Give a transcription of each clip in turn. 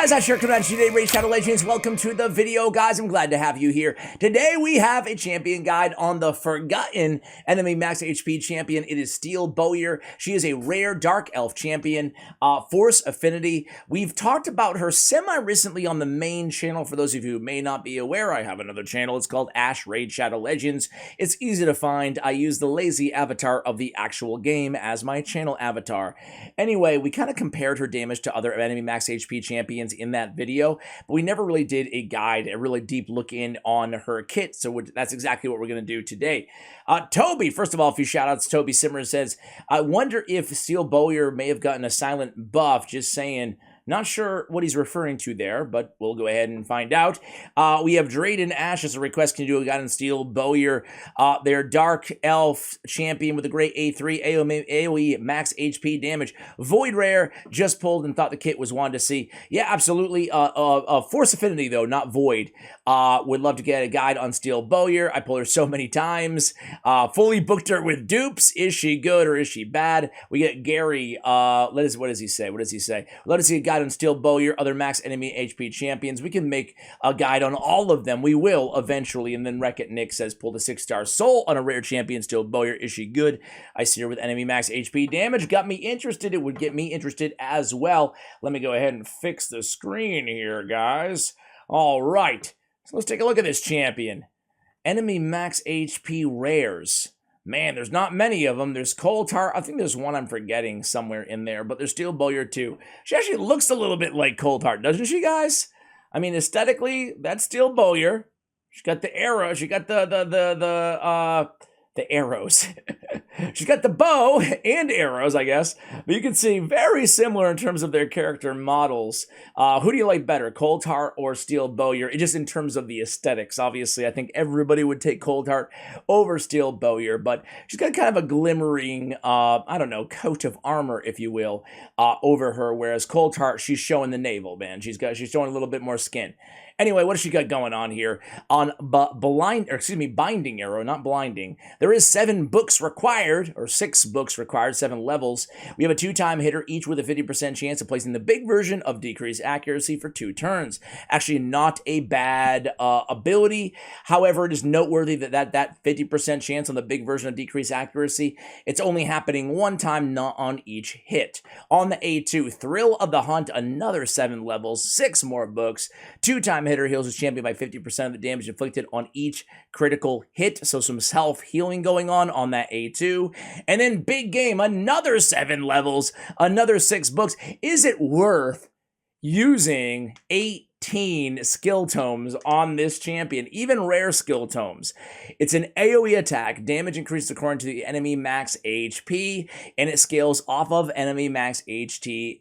guys, I'm coming at you today, Raid Shadow Legends. Welcome to the video, guys. I'm glad to have you here. Today, we have a champion guide on the forgotten enemy max HP champion. It is Steel Bowyer. She is a rare Dark Elf champion, Force Affinity. We've talked about her semi-recently on the main channel. For those of you who may not be aware, I have another channel. It's called Ash Raid Shadow Legends. It's easy to find. I use the lazy avatar of the actual game as my channel avatar. Anyway, we kind of compared her damage to other enemy max HP champions in that video, but we never really did a guide, a really deep look in on her kit, so that's exactly what we're going to do today. Toby, first of all, a few shout outs. Toby Simmer says, I wonder if Steel Bowyer may have gotten a silent buff, just saying. Not sure what he's referring to there, but we'll go ahead and find out. We have Drayden Ash as a request. Can you do a guide on Steel Bowyer? Their Dark Elf champion with a great A3 AoE max HP damage. Void Rare just pulled and thought the kit was one to see. Yeah, absolutely. Force Affinity, though, not Void. Would love to get a guide on Steel Bowyer. I pulled her so many times. Fully booked her with dupes. Is she good or is she bad? We get Gary. What does he say? What does he say? Let us see a guide on Steel Bowyer, other max enemy HP champions. We can make a guide on all of them. We will eventually. And then Wreck-It Nick says, pull the 6-star soul on a rare champion. Steel Bowyer, is she good? I see her with enemy max HP damage. Got me interested. It would get me interested as well. Let me go ahead and fix the screen here, guys. All right. So let's take a look at this champion. Enemy max HP rares. Man, there's not many of them. There's Cold Heart. I think there's one I'm forgetting somewhere in there, but there's Steel Bowyer too. She actually looks a little bit like Cold Heart, doesn't she, guys? I mean, aesthetically, that's Steel Bowyer. She's got the arrow. She got the arrows. She's got the bow and arrows, I guess. But you can see very similar in terms of their character models. Who do you like better, Cold Heart or Steel Bowyer? Just in terms of the aesthetics. Obviously, I think everybody would take Cold Heart over Steel Bowyer, but she's got kind of a glimmering, I don't know, coat of armor, if you will, over her. Whereas Cold Heart, she's showing the navel, man. She's showing a little bit more skin. Anyway, what does she got going on here? On Binding Arrow, not Blinding. There is 7 books required, or 6 books required, 7 levels. We have a 2-time hitter, each with a 50% chance of placing the big version of decreased accuracy for 2 turns. Actually, not a bad ability. However, it is noteworthy that 50% chance on the big version of decreased accuracy, it's only happening 1 time, not on each hit. On the A2, Thrill of the Hunt, another 7 levels, 6 more books, 2-time hitter heals his champion by 50% of the damage inflicted on each critical hit. So some self-healing going on that A2. And then Big Game, another 7 levels, another 6 books. Is it worth using 18 skill tomes on this champion, even rare skill tomes? It's an AoE attack, damage increases according to the enemy max HP, and it scales off of enemy max enemy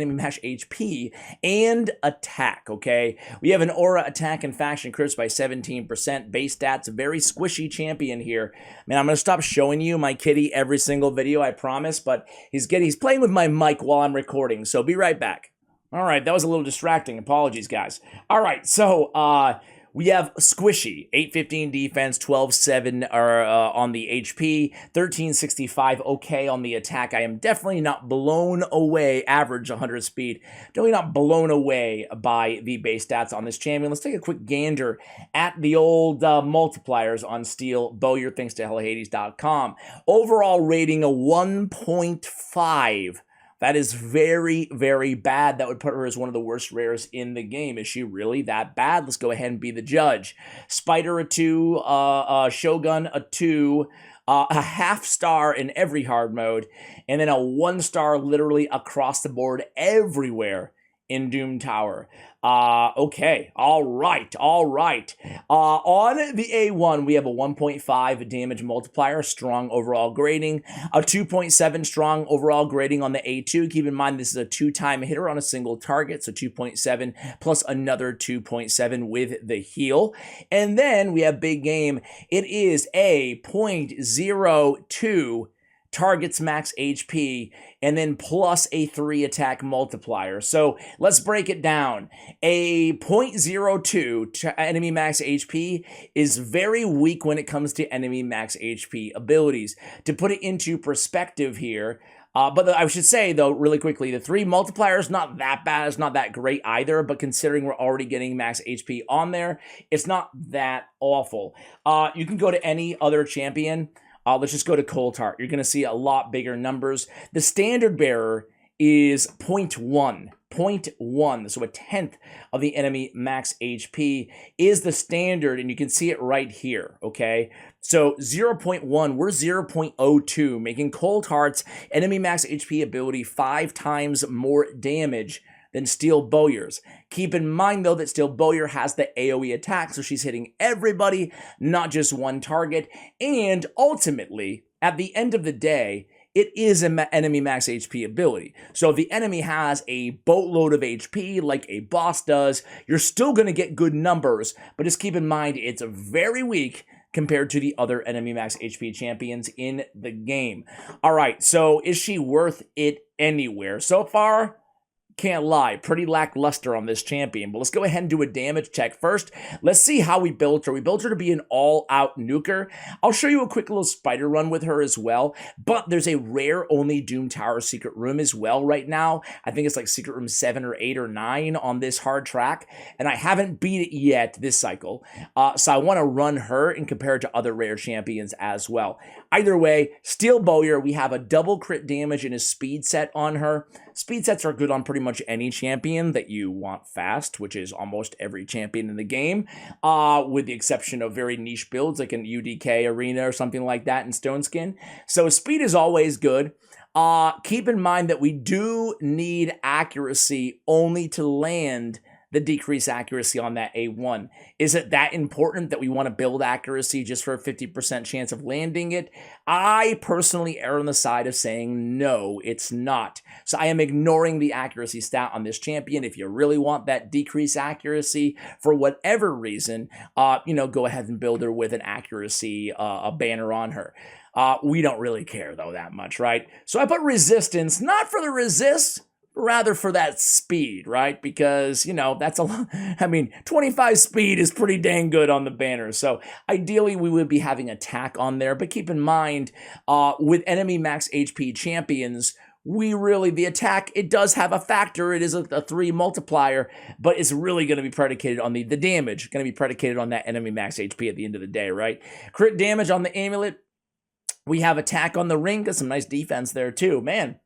max HP and attack, okay? We have an aura, attack, and faction crits by 17%, base stats, very squishy champion here. Man, I'm gonna stop showing you my kitty every single video, I promise, but he's playing with my mic while I'm recording, so be right back. All right, that was a little distracting. Apologies, guys. All right, so we have Squishy, 815 defense, 12-7 on the HP, 1365 okay on the attack. I am definitely not blown away, average 100 speed, definitely not blown away by the base stats on this champion. Let's take a quick gander at the old multipliers on Steel Bowyer, thanks to HelloHades.com. Overall rating a 1.5. That is very, very bad. That would put her as one of the worst rares in the game. Is she really that bad? Let's go ahead and be the judge. Spider a 2, Shogun a 2, a half-star in every hard mode, and then a 1-star literally across the board everywhere in Doom Tower. Okay, all right. On the A1, we have a 1.5 damage multiplier, strong overall grading, a 2.7 strong overall grading on the A2. Keep in mind, this is a 2-time hitter on a single target, so 2.7 plus another 2.7 with the heal. And then we have Big Game. It is a 0.02 targets max HP, and then plus a 3 attack multiplier. So let's break it down. A 0.02 to enemy max HP is very weak when it comes to enemy max HP abilities. To put it into perspective here, I should say, though, really quickly, the 3 multipliers, not that bad. It's not that great either, but considering we're already getting max HP on there, it's not that awful. You can go to any other champion. Let's just go to Coldheart. You're going to see a lot bigger numbers. The standard bearer is 0.1. 0.1, so a tenth of the enemy max HP is the standard, and you can see it right here, okay? So 0.1, we're 0.02, making Coldheart's enemy max HP ability 5 times more damage than Steel Bowyer's. Keep in mind, though, that Steel Bowyer has the AoE attack, so she's hitting everybody, not just one target, and ultimately, at the end of the day, it is an enemy max HP ability. So if the enemy has a boatload of HP like a boss does, you're still going to get good numbers, but just keep in mind it's very weak compared to the other enemy max HP champions in the game. All right, so is she worth it anywhere? So far, can't lie, pretty lackluster on this champion, but let's go ahead and do a damage check first. Let's see how we built her. We built her to be an all-out nuker. I'll show you a quick little spider run with her as well, but there's a rare only Doom Tower secret room as well right now. I think it's like secret room 7 or 8 or 9 on this hard track, and I haven't beat it yet this cycle, so I want to run her and compare it to other rare champions as well. Either way, Steel Bowyer, we have a double crit damage and a speed set on her. Speed sets are good on pretty much any champion that you want fast, which is almost every champion in the game, with the exception of very niche builds like an UDK Arena or something like that in Stone Skin. So speed is always good. Keep in mind that we do need accuracy only to land the decreased accuracy on that A1. Is it that important that we want to build accuracy just for a 50% chance of landing it? I personally err on the side of saying no, it's not. So I am ignoring the accuracy stat on this champion. If you really want that decreased accuracy for whatever reason, go ahead and build her with an accuracy, a banner on her. We don't really care though that much, right? So I put resistance, not for the resist, rather for that speed, right? Because, that's a lot. I mean, 25 speed is pretty dang good on the banner. So ideally, we would be having attack on there. But keep in mind, with enemy max HP champions, the attack, it does have a factor. It is a 3 multiplier, but it's really going to be predicated on the damage, going to be predicated on that enemy max HP at the end of the day, right? Crit damage on the amulet. We have attack on the ring. Got some nice defense there too. Man,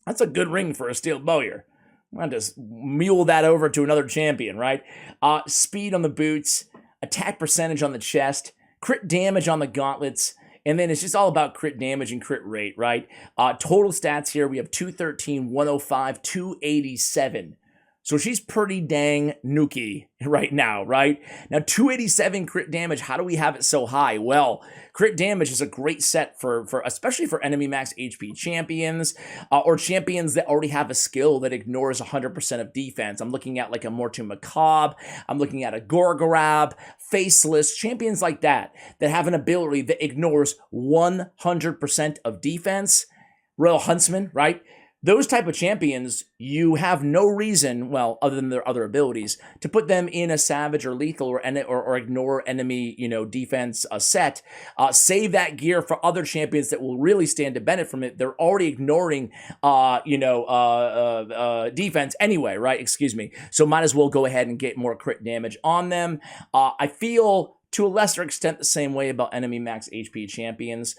that's a good ring for a Steel Bowyer. I'm going to just mule that over to another champion, right? Speed on the boots, attack percentage on the chest, crit damage on the gauntlets, and then it's just all about crit damage and crit rate, right? Total stats here, we have 213, 105, 287. So she's pretty dang nuky right now, right? Now, 287 crit damage, how do we have it so high? Well, crit damage is a great set for especially for enemy max HP champions, or champions that already have a skill that ignores 100% of defense. I'm looking at like a Mortu Macabre, I'm looking at a Gorgorab, Faceless, champions like that have an ability that ignores 100% of defense. Royal Huntsman, right? Those type of champions, you have no reason, well, other than their other abilities, to put them in a savage or lethal or ignore enemy, defense set. Save that gear for other champions that will really stand to benefit from it. They're already ignoring, defense anyway, right? Excuse me. So might as well go ahead and get more crit damage on them. I feel to a lesser extent the same way about enemy max HP champions.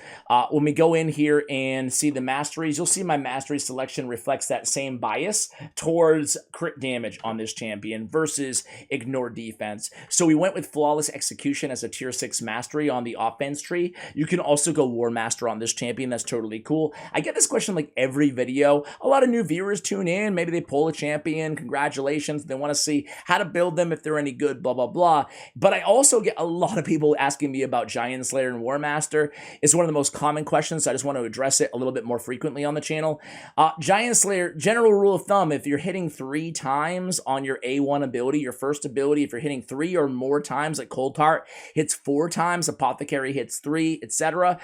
When we go in here and see the Masteries, you'll see my Mastery selection reflects that same bias towards crit damage on this champion versus ignore defense. So we went with Flawless Execution as a tier 6 Mastery on the offense tree. You can also go War Master on this champion. That's totally cool. I get this question like every video. A lot of new viewers tune in. Maybe they pull a champion. Congratulations. They want to see how to build them if they're any good, blah, blah, blah. But I also get a lot of people asking me about Giant Slayer and War Master. It's one of the most common questions, so I just want to address it a little bit more frequently on the channel. Giant Slayer, general rule of thumb, if you're hitting 3 times on your A1 ability, your first ability, if you're hitting 3 or more times, like Coldheart hits 4 times, Apothecary hits 3, etc.,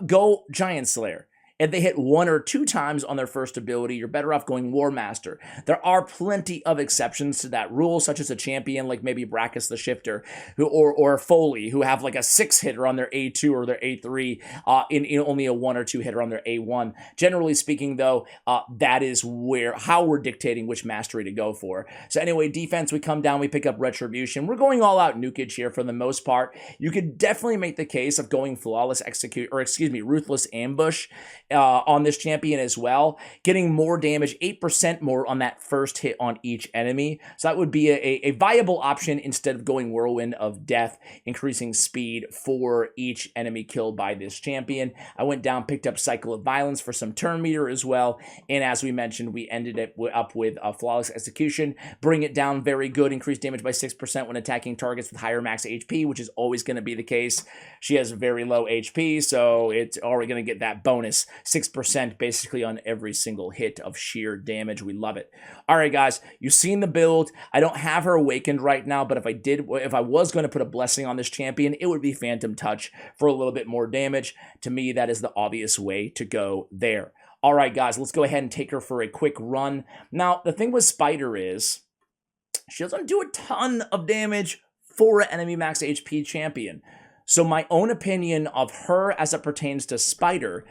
go Giant Slayer. If they hit 1 or 2 times on their first ability, you're better off going War Master. There are plenty of exceptions to that rule, such as a champion like maybe Brackus the Shifter, or Foley, who have like a 6-hitter on their A2 or their A3, in only a 1 or 2 hitter on their A1. Generally speaking, though, that is how we're dictating which mastery to go for. So anyway, defense, we come down, we pick up Retribution. We're going all out nukage here for the most part. You could definitely make the case of going Flawless Execute, or excuse me, Ruthless Ambush on this champion as well, getting more damage, 8% more on that first hit on each enemy. So that would be a viable option instead of going Whirlwind of Death, increasing speed for each enemy killed by this champion. I went down, picked up Cycle of Violence for some turn meter as well, and as we mentioned, we ended it up with a Flawless Execution. Bring it down, very good, increase damage by 6% when attacking targets with higher max HP, which is always going to be the case. She has very low HP, so it's already going to get that bonus 6% basically on every single hit of sheer damage. We love it. All right, guys, you've seen the build. I don't have her awakened right now, but if I was going to put a blessing on this champion, it would be Phantom Touch for a little bit more damage. To me, that is the obvious way to go there. All right, guys, let's go ahead and take her for a quick run. Now, the thing with Spider is she doesn't do a ton of damage for an enemy max HP champion. So my own opinion of her as it pertains to Spider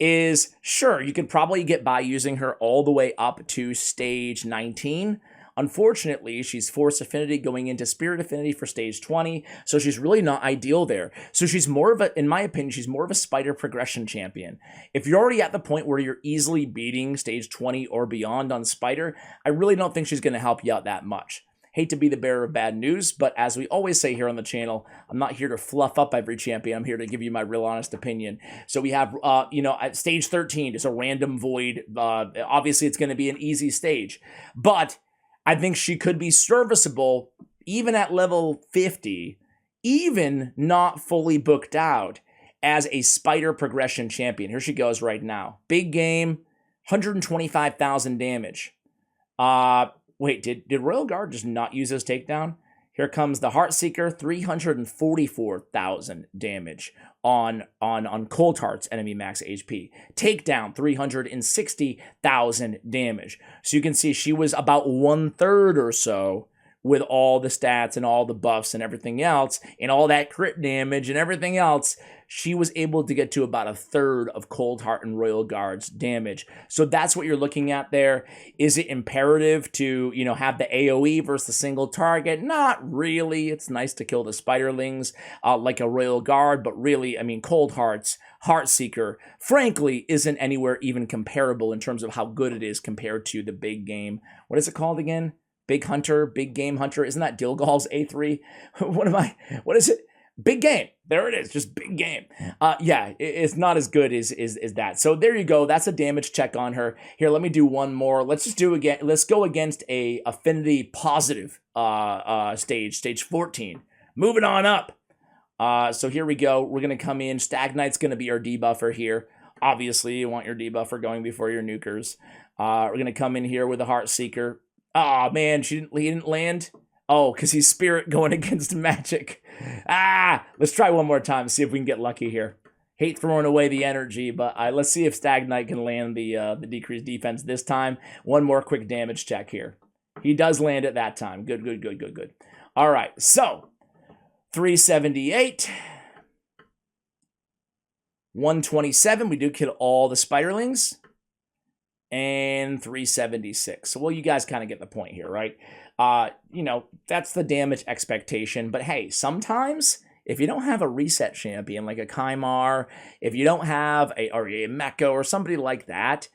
is, sure, you could probably get by using her all the way up to stage 19. Unfortunately, she's Force Affinity going into Spirit Affinity for stage 20, so she's really not ideal there. So she's more of a, in my opinion, she's more of a Spider progression champion. If you're already at the point where you're easily beating stage 20 or beyond on Spider, I really don't think she's going to help you out that much. Hate to be the bearer of bad news, but as we always say here on the channel, I'm not here to fluff up every champion. I'm here to give you my real honest opinion. So we have, at stage 13, just a random void. Obviously, it's going to be an easy stage, but I think she could be serviceable even at level 50, even not fully booked out as a Spider progression champion. Here she goes right now. Big game, 125,000 damage. Wait, did Royal Guard just not use his takedown? Here comes the Heartseeker, 344,000 damage on Cold Heart's enemy max HP. Takedown, 360,000 damage. So you can see she was about 1/3 or so with all the stats and all the buffs and everything else, and all that crit damage and everything else. She was able to get to about 1/3 of Cold Heart and Royal Guard's damage. So that's what you're looking at there. Is it imperative to, have the AoE versus the single target? Not really. It's nice to kill the spiderlings like a Royal Guard, but really, Cold Heart's Heartseeker, frankly, isn't anywhere even comparable in terms of how good it is compared to the big game. What is it called again? Big Hunter, Big Game Hunter. Isn't that Dilgal's A3? What is it? Big Game. There it is. Just Big Game. It's not as good as that. So there you go. That's a damage check on her. Here, let me do one more. Let's just do again. Let's go against a affinity positive stage 14. Moving on up. So here we go. We're going to come in. Stag Knight's going to be our debuffer here. Obviously, you want your debuffer going before your nukers. We're going to come in here with a Heartseeker. Oh, man, he didn't land. Oh, because he's Spirit going against Magic. Let's try one more time, see if we can get lucky here. Hate throwing away the energy, but let's see if Stag Knight can land the decreased defense this time. One more quick damage check here. He does land it that time. Good. All right, so 378. 127. We do kill all the spiderlings. And 376. So, well, you guys kind of get the point here, right? That's the damage expectation. But hey, sometimes if you don't have a reset champion like a Kymar, if you don't have a Mecca or somebody like that,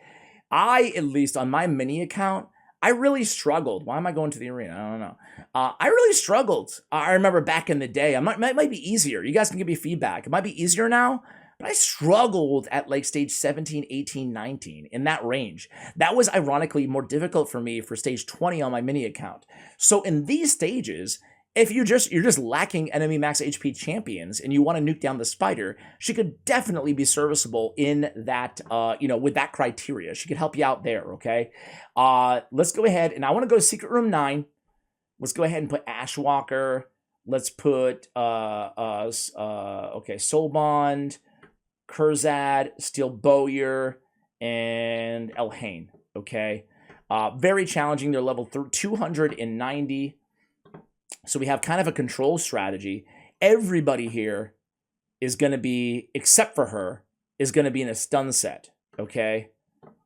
at least on my mini account, I really struggled. Why am I going to the arena? I don't know. I really struggled. I remember back in the day. It might be easier. You guys can give me feedback. It might be easier now. But I struggled at like stage 17, 18, 19, in that range. That was ironically more difficult for me for stage 20 on my mini account. So in these stages, if you're just lacking enemy max HP champions and you want to nuke down the spider, she could definitely be serviceable in that, with that criteria. She could help you out there, okay? Let's go ahead, and I want to go to Secret Room 9. Let's go ahead and put Ashwalker. Let's put, Soul Bond. Kurzad, Steel Bowyer, and Elhain. Okay. Very challenging. They're level 290. So we have kind of a control strategy. Everybody here is going to be, except for her, is going to be in a stun set. Okay.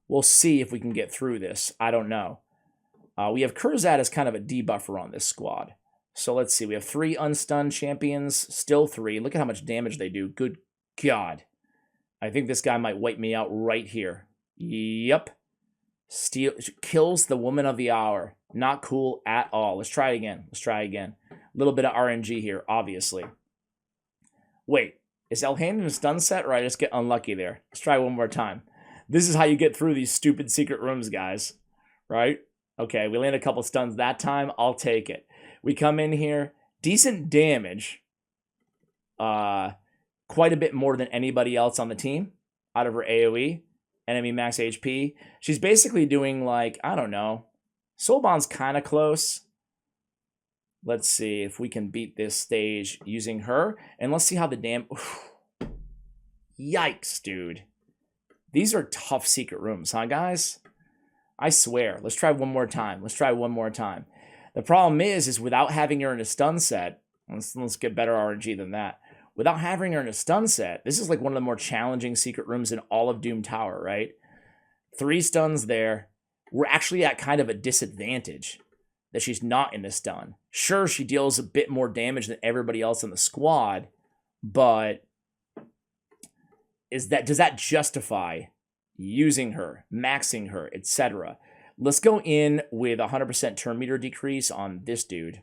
We'll see if we can get through this. I don't know. We have Kurzad as kind of a debuffer on this squad. So let's see. We have 3 unstunned champions. Still 3. Look at how much damage they do. Good God. I think this guy might wipe me out right here. Yep. Kills the woman of the hour. Not cool at all. Let's try it again. Let's try again. A little bit of RNG here, obviously. Wait. Is Elhain in a stun set, or I just get unlucky there? Let's try one more time. This is how you get through these stupid secret rooms, guys. Right? Okay, we land a couple stuns that time. I'll take it. We come in here. Decent damage. Quite a bit more than anybody else on the team out of her AoE. Enemy max HP. She's basically doing like, I don't know. Soulbond's kind of close. Let's see if we can beat this stage using her. And let's see how the damn... Yikes, dude. These are tough secret rooms, huh, guys? I swear. Let's try one more time. Let's try one more time. The problem is without having her in a stun set, let's get better RNG than that. Without having her in a stun set, this is like one of the more challenging secret rooms in all of Doom Tower, right? 3 stuns there. We're actually at kind of a disadvantage that she's not in the stun. Sure, she deals a bit more damage than everybody else in the squad, but does that justify using her, maxing her, etc.? Let's go in with 100% turn meter decrease on this dude.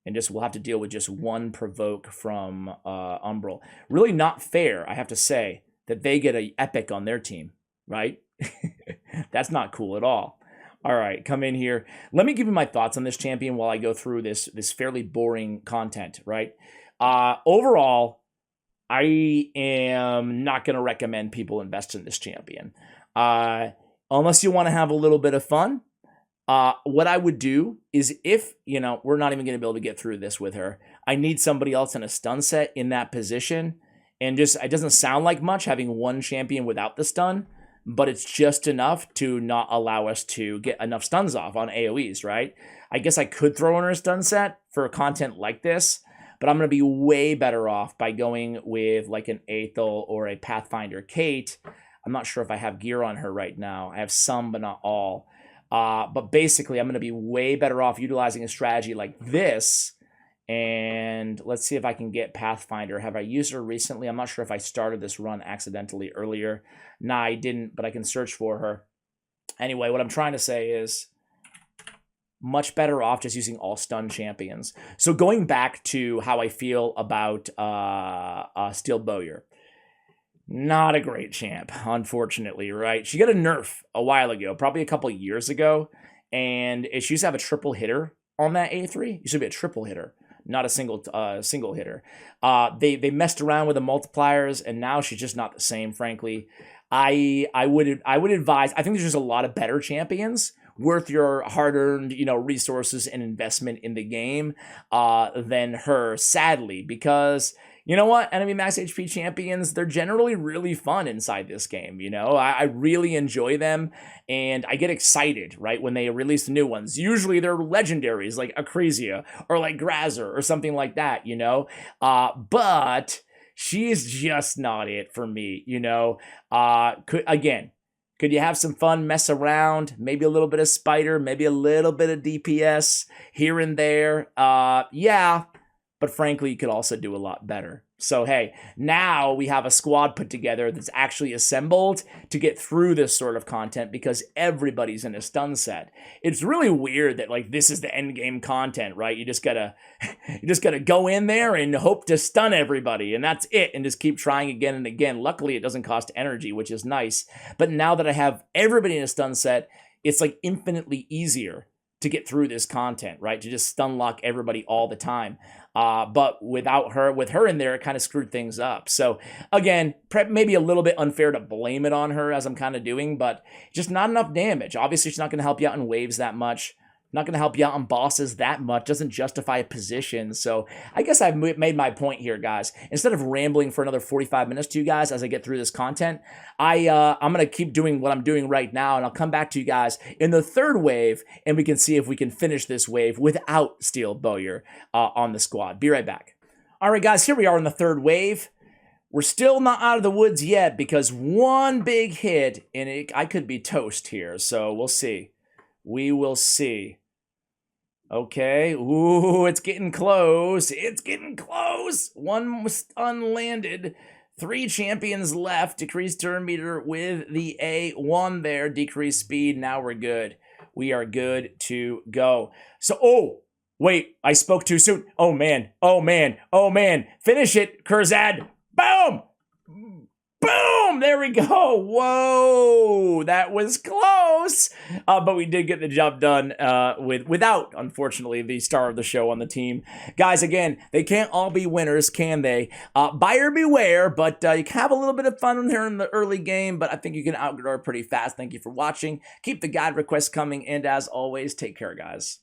And we'll have to deal with just 1 provoke from Umbral. Really not fair, I have to say, that they get an epic on their team, right? That's not cool at all. All right, come in here. Let me give you my thoughts on this champion while I go through this fairly boring content, right? Overall, I am not going to recommend people invest in this champion. Unless you want to have a little bit of fun. What I would do is if, we're not even going to be able to get through this with her, I need somebody else in a stun set in that position. And it doesn't sound like much having 1 champion without the stun, but it's just enough to not allow us to get enough stuns off on AoEs, right? I guess I could throw in a stun set for content like this, but I'm going to be way better off by going with like an Aethel or a Pathfinder Kate. I'm not sure if I have gear on her right now. I have some, but not all. But basically, I'm going to be way better off utilizing a strategy like this. And let's see if I can get Pathfinder. Have I used her recently? I'm not sure if I started this run accidentally earlier. Nah, I didn't, but I can search for her. Anyway, what I'm trying to say is much better off just using all stun champions. So going back to how I feel about Steel Bowyer. Not a great champ, unfortunately, right? She got a nerf a while ago, probably a couple years ago, and she used to have a triple hitter on that A3. Used to be a triple hitter, not a single hitter. They messed around with the multipliers, and now she's just not the same, frankly. I would advise, I think there's just a lot of better champions worth your hard-earned, resources and investment in the game than her, sadly, because you know what? Enemy max HP champions, they're generally really fun inside this game, I really enjoy them, and I get excited, right, when they release new ones. Usually they're legendaries, like Acresia, or like Grazer, or something like that, but she is just not it for me, Could you have some fun, mess around, maybe a little bit of spider, maybe a little bit of DPS here and there? Yeah. But frankly, you could also do a lot better. So, hey, now we have a squad put together that's actually assembled to get through this sort of content because everybody's in a stun set. It's really weird that, this is the end game content, right? You just gotta go in there and hope to stun everybody, and that's it, and just keep trying again and again. Luckily, it doesn't cost energy, which is nice. But now that I have everybody in a stun set, it's infinitely easier to get through this content, right? To just stun lock everybody all the time. But with her in there, it kind of screwed things up. So again, maybe a little bit unfair to blame it on her as I'm kind of doing, but just not enough damage. Obviously, she's not going to help you out in waves that much. Not going to help you out on bosses that much. Doesn't justify a position. So I guess I've made my point here, guys. Instead of rambling for another 45 minutes to you guys as I get through this content, I'm going to keep doing what I'm doing right now, and I'll come back to you guys in the third wave, and we can see if we can finish this wave without Steel Bowyer on the squad. Be right back. All right, guys, here we are in the third wave. We're still not out of the woods yet because one big hit, and I could be toast here, so we'll see. We will see. Okay. Ooh, it's getting close. It's getting close. One was unlanded. 3 champions left. Decreased turn meter with the A1 there. Decreased speed. Now we're good. We are good to go. So, oh, wait. I spoke too soon. Oh, man. Oh, man. Oh, man. Finish it, Kurzad. Boom! Boom! There we go. Whoa, that was close. But we did get the job done without, unfortunately, the star of the show on the team. Guys, again, they can't all be winners, can they? Buyer beware, but you can have a little bit of fun here in the early game, but I think you can outgrow it pretty fast. Thank you for watching. Keep the guide requests coming, and as always, take care, guys.